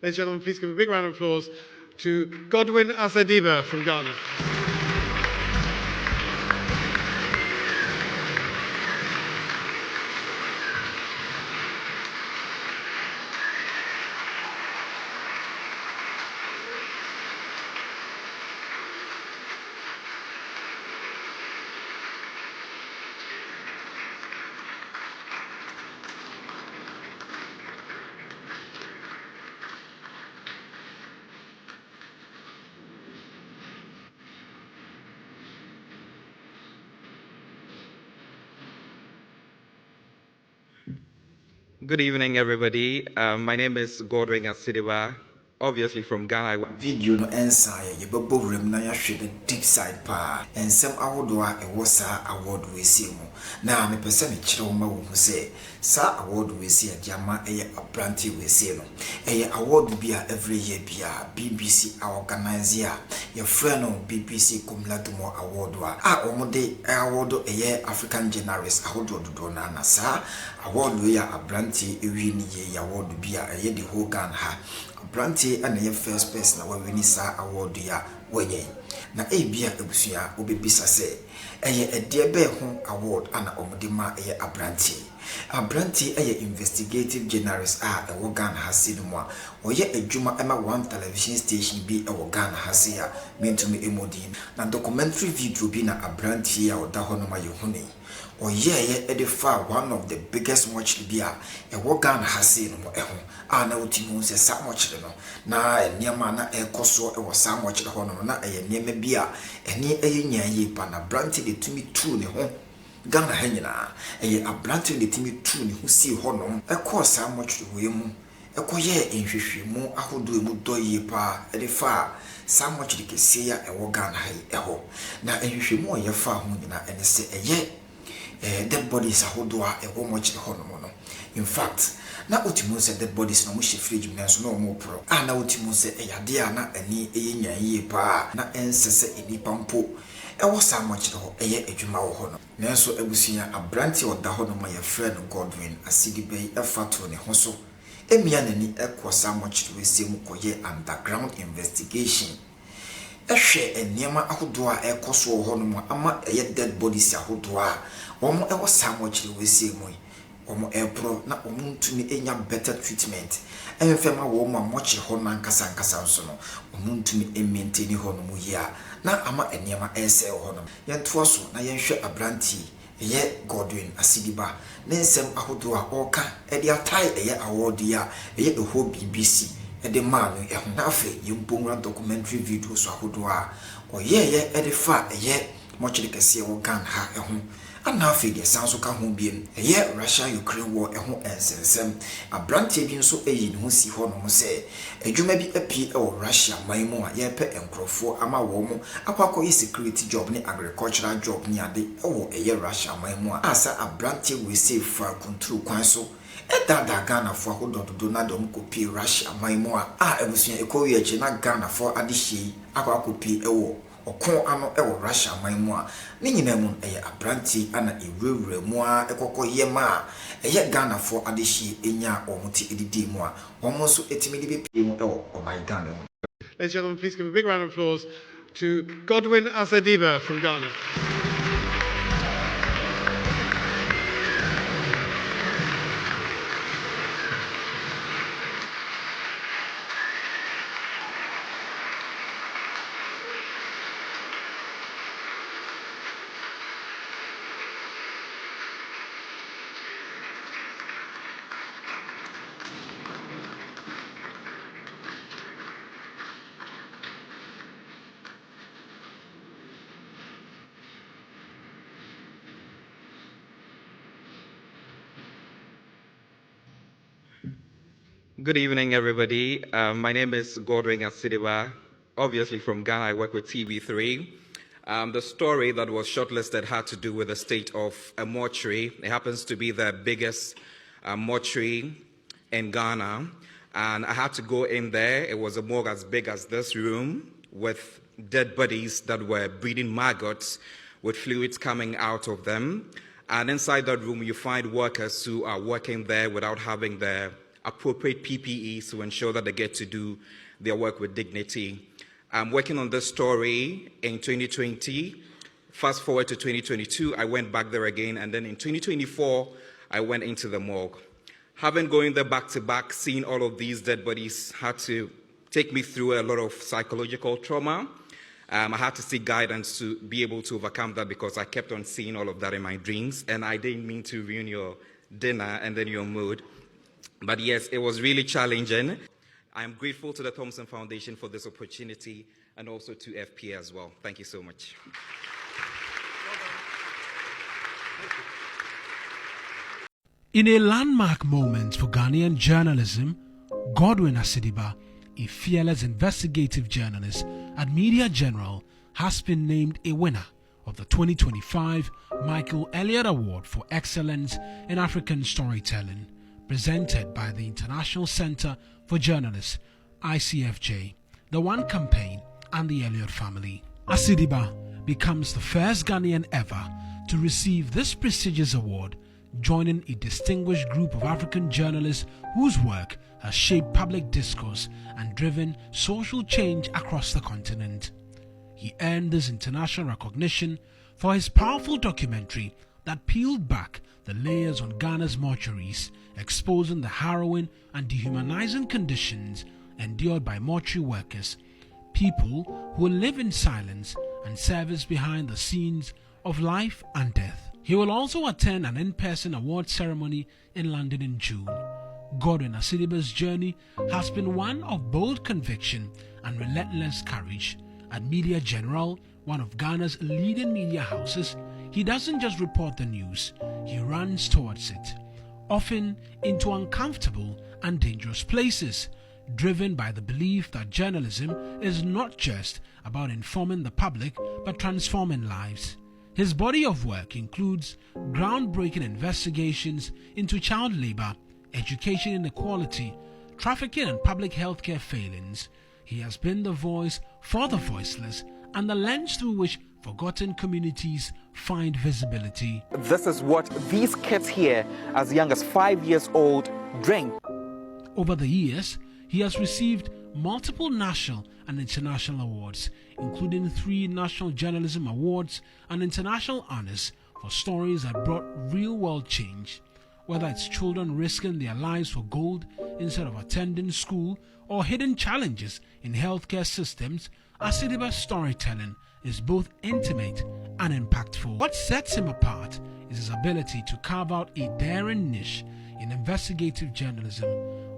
Ladies and gentlemen, please give a big round of applause to Godwin Asadiba from Ghana. Good evening, everybody. My name is Godwin Asidiwa, obviously from Ghana. Video no ensa ye bebo rem na ya hwe the deep side pa ensem awodo a ewo sa award we see mu na me pese me kire wo ma wo hu se sa award we see adiama eye abranti we see no eye award bi a every year bi a BBC organize ya ye friend no BBC Kumladumo award a omode award eye African journalist ahodo dodo na sa award we ya abranti ewi ni ye award bi a eye the whole Ghana ha Branty and the first person when we sa award ya wenye na ebia ebusua obebisa se eye edie be ho award ana omodema eye abranti eye investigative journalist ewo Ghana hase no a oye adwuma ema one television station bi ewo Ghana hase ya mentumi emodi na documentary video bi na abranti ya oda ho no ma yehuni oye edifa one of the biggest watch bia ewo Ghana hase no eho na utimu se sa watch no na eniema na ekoso ewo sa watch ho no na eye niema bia eni eye nyaye pa na branti de tumi tu ne ho Ghana hanyina eye abranti de tumi tu ne ho si ho no ekọ sa watch we mu ekoye enhwehwemu ahodo emu doye pa edifa sa watch de kese ya ewo Ghana ha eho na enhwehwemu oye fa ho nyina ene se eye dead bodies ahodo a ewo watch ho no no in fact na otimu se dead bodies no mo hye fridge me so no mo pro na otimu se eyade a na ani eyenyan pa na ensese enipa mpo ewo sa mochire ho eye adwuma wo ho no nanso abusunya abranti oda ho no ma ye friend Godwin Asidiba efato ne ho so emia nani ekosa mochire we se mu koye underground investigation ehwe eniema ahodo a ekoso ho no mo ama eye dead bodies ahodo a omo ewo sa mochire we se mu omo ebro na omo ntumi enya better treatment enfema wo ma mochi ho na nkasa nso no omo ntumi maintain ho no mu ya na ama eniema ese ho no yento so na yenhwe abranti ye Godwin Asidiba na nsem ahodo a oka e de atai eye award ya eye the whole BBC e de man no ehun na afa yempomra documentary video so ahodo a oyeye e de fa eye mochi kese wo Ghana ha ehun ana afi de sanso ka ho biem eye Russia Ukraine war eho ensensem abrantie bi nso eyi ne ho si ho no se adwuma bi apie e Russia maimu a ye pe enkrofo ama wo mo akwakọ yi security job ni agricultural job ni ade ewo eye Russia maimu a asa abrantie we say fa control kwan so dada Ghana for ahododo na dom kopi Russia maimu a ebusuya ekowi eche na Ghana for adihye akwakopi ewo okon ano ewo Russia maimu a ne nyina mu eye abranti ana ewurewure mu a ekokọ yema eye Ghana for adehye enya omuti edidi mu a omo so etimi de bepie mu ewo oman Ghana. Ladies and gentlemen, please give a big round of applause to Godwin Asadiba from Ghana. Good evening, everybody. My name is Godwin Asidiwa, obviously from Ghana. I work with TV3. The story that was shortlisted had to do with the state of a mortuary. It happens to be the biggest mortuary in Ghana. And I had to go in there. It was a morgue as big as this room with dead bodies that were breeding maggots with fluids coming out of them. And inside that room, you find workers who are working there without having their appropriate PPEs to ensure that they get to do their work with dignity. I'm working on this story in 2020. Fast forward to 2022, I went back there again, and then in 2024, I went into the morgue. Having going there back to back, seeing all of these dead bodies had to take me through a lot of psychological trauma. I had to seek guidance to be able to overcome that because I kept on seeing all of that in my dreams, and I didn't mean to ruin your dinner and then your mood. But yes, it was really challenging. I am grateful to the Thompson Foundation for this opportunity and also to FPA as well. Thank you so much. In a landmark moment for Ghanaian journalism, Godwin Asidiba, a fearless investigative journalist at Media General, has been named a winner of the 2025 Michael Elliott Award for Excellence in African Storytelling, presented by the International Center for Journalists, ICFJ, the One Campaign, and the Elliott family. Asidiba becomes the first Ghanaian ever to receive this prestigious award, joining a distinguished group of African journalists whose work has shaped public discourse and driven social change across the continent. He earned this international recognition for his powerful documentary that peeled back the layers on Ghana's mortuaries, exposing the harrowing and dehumanizing conditions endured by mortuary workers, people who live in silence and service behind the scenes of life and death. He will also attend an in-person award ceremony in London in June. Godwin Asidiba's journey has been one of bold conviction and relentless courage. At Media General, one of Ghana's leading media houses, he doesn't just report the news, he runs towards it, often into uncomfortable and dangerous places, driven by the belief that journalism is not just about informing the public but transforming lives. His body of work includes groundbreaking investigations into child labor, education inequality, trafficking and public healthcare failings. He has been the voice for the voiceless and the lens through which forgotten communities find visibility. This is what these kids here, as young as 5 years old, drink. Over the years, he has received multiple national and international awards, including 3 National Journalism Awards and international honors for stories that brought real-world change. Whether it's children risking their lives for gold instead of attending school or hidden challenges in healthcare systems, Asidiba's storytelling is both intimate and impactful. What sets him apart is his ability to carve out a daring niche in investigative journalism,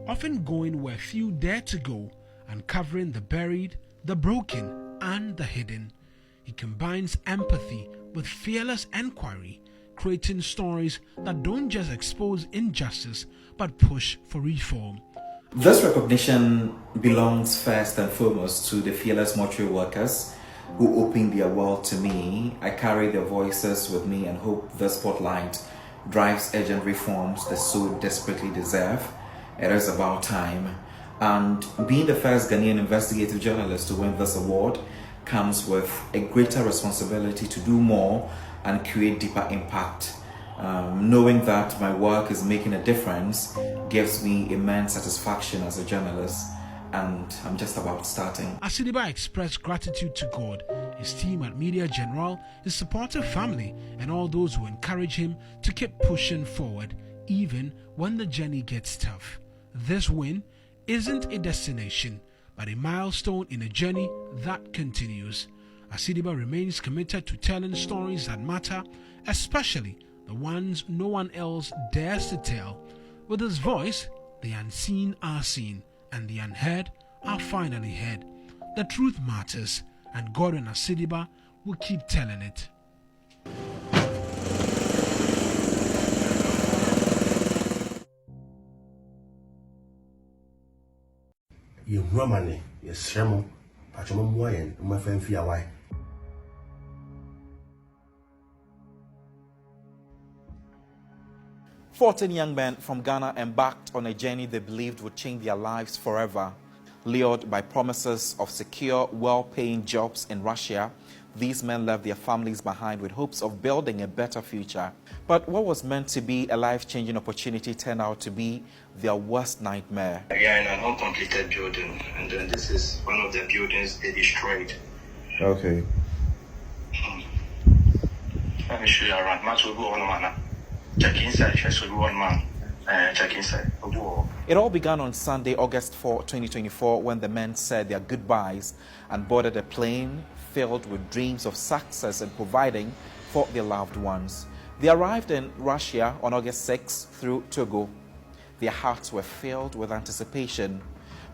often going where few dare to go, uncovering the buried, the broken, and the hidden. He combines empathy with fearless inquiry, creating stories that don't just expose injustice but push for reform. This recognition belongs first and foremost to the fearless mortuary workers who opened their world to me. I carry their voices with me and hope the spotlight drives urgent reforms they so desperately deserve. It is about time. And being the first Ghanaian investigative journalist to win this award comes with a greater responsibility to do more and create deeper impact. Knowing that my work is making a difference gives me immense satisfaction as a journalist, and I'm just about starting. Asidiba expressed gratitude to God, his team at Media General, his supportive family, and all those who encourage him to keep pushing forward, even when the journey gets tough. This win isn't a destination, but a milestone in a journey that continues. Asidiba remains committed to telling stories that matter, especially the ones no one else dares to tell. With his voice, the unseen are seen, and the unheard are finally heard. The truth matters, and Godwin Asidiba will keep telling it. You money, you sremo, patrol moyen, my friend fear why. "14 young men from Ghana embarked on a journey they believed would change their lives forever. Lured by promises of secure, well-paying jobs in Russia, These men left their families behind with hopes of building a better future. But what was meant to be a life-changing opportunity turned out to be their worst nightmare. We are in an uncompleted building, and this is one of the buildings they destroyed. Okay. Let me show you around. Match will go on, man. Check inside. First, will go on, man. Check inside. It all began on Sunday, August 4, 2024, when the men said their goodbyes and boarded a plane filled with dreams of success and providing for their loved ones. They arrived in Russia on August 6 through Togo. Their hearts were filled with anticipation,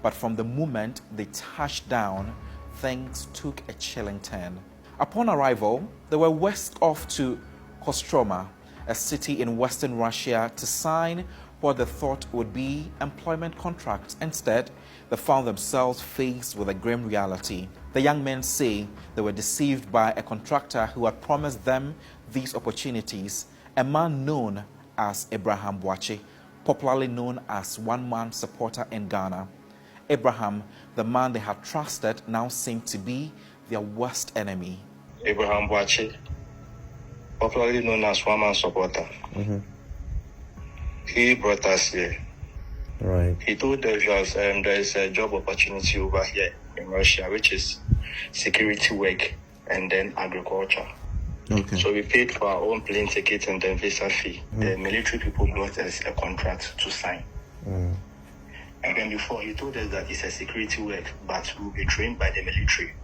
but from the moment they touched down, things took a chilling turn. Upon arrival, they were whisked off to Kostroma, a city in western Russia, to sign what they thought would be employment contracts. Instead, they found themselves faced with a grim reality. The young men say they were deceived by a contractor who had promised them these opportunities, a man known as Abraham Boakye, popularly known as one-man supporter in Ghana. Abraham, the man they had trusted, now seemed to be their worst enemy. Abraham Boakye, popularly known as one-man supporter. He brought us here. Right. He told us there is a job opportunity over here in Russia, which is security work and then agriculture. Okay. So we paid for our own plane ticket and then visa fee. The military people brought us a contract to sign. And then before, he told us that it's a security work, but we'll be trained by the military.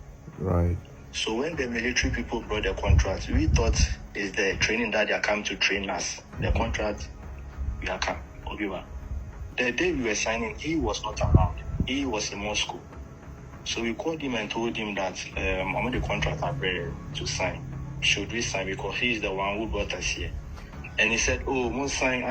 Right. So when the military people brought the contract, we thought it's the training that they are coming to train us. The contract, we are coming. The day we were signing, he was not around. He was in Moscow. So we called him and told him that I'm on the contract I'm ready to sign. Should we sign? Because he is the one who brought us here. And he said, oh, must sign.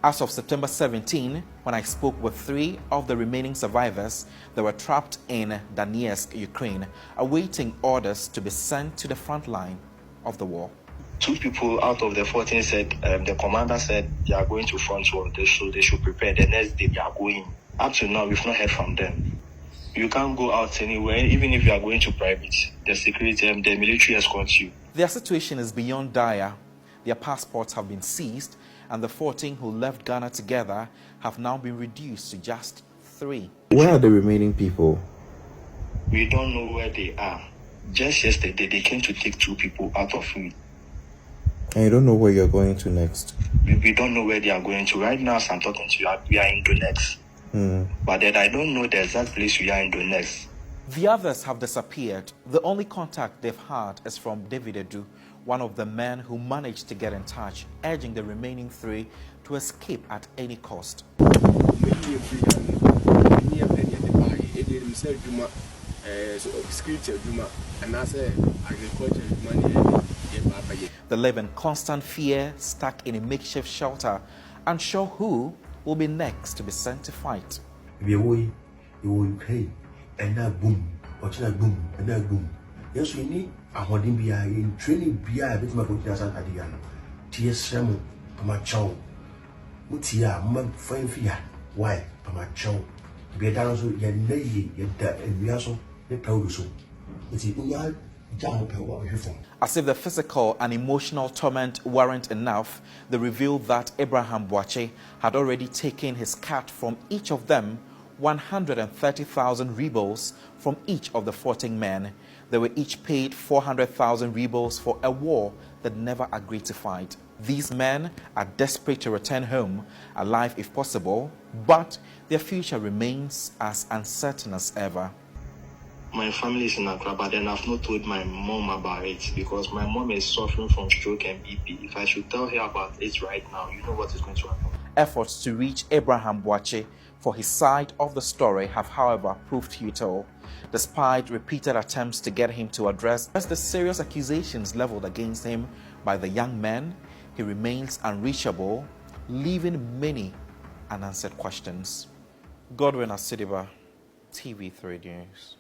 As of September 17, when I spoke with 3 of the remaining survivors, they were trapped in Donetsk, Ukraine, awaiting orders to be sent to the front line of the war. 2 people out of the 14 said, the commander said they are going to front war, so they should prepare. The next day they are going. Up to now, we've not heard from them. You can't go out anywhere, even if you are going to private. The security, the military escorts you. Their situation is beyond dire. Their passports have been seized, and the 14 who left Ghana together have now been reduced to just 3. Where are the remaining people? We don't know where they are. Just yesterday, they came to take 2 people out of me. And you don't know where you're going to next? We don't know where they are going to. Right now, as I'm talking to you, we are in Donetsk. But then I don't know the exact place we are in Donetsk. The others have disappeared. The only contact they've had is from David Edu, one of the men who managed to get in touch, urging the remaining 3 to escape at any cost. They live in constant fear, stuck in a makeshift shelter, unsure who will be next to be sent to fight. You will pay, and now boom, or boom, and now boom. Yes, we need a holding beer in training beer, a bit more than Adiana. TSM, Pamacho, Mutia, Mum, fine fear. Why, Pamacho? Be down so you're nay, you're dead, and we also the producer. It's a As if the physical and emotional torment weren't enough, they revealed that Abraham Boakye had already taken his cut from each of them, 130,000 rubles from each of the 14 men. They were each paid 400,000 rubles for a war that never agreed to fight. These men are desperate to return home, alive if possible, but their future remains as uncertain as ever. My family is in Accra, but then I've not told my mom about it because my mom is suffering from stroke and BP. If I should tell her about it right now, you know what is going to happen. Efforts to reach Abraham Boakye for his side of the story have, however, proved futile. Despite repeated attempts to get him to address the serious accusations leveled against him by the young men, he remains unreachable, leaving many unanswered questions. Godwin Asidiba, TV3 News.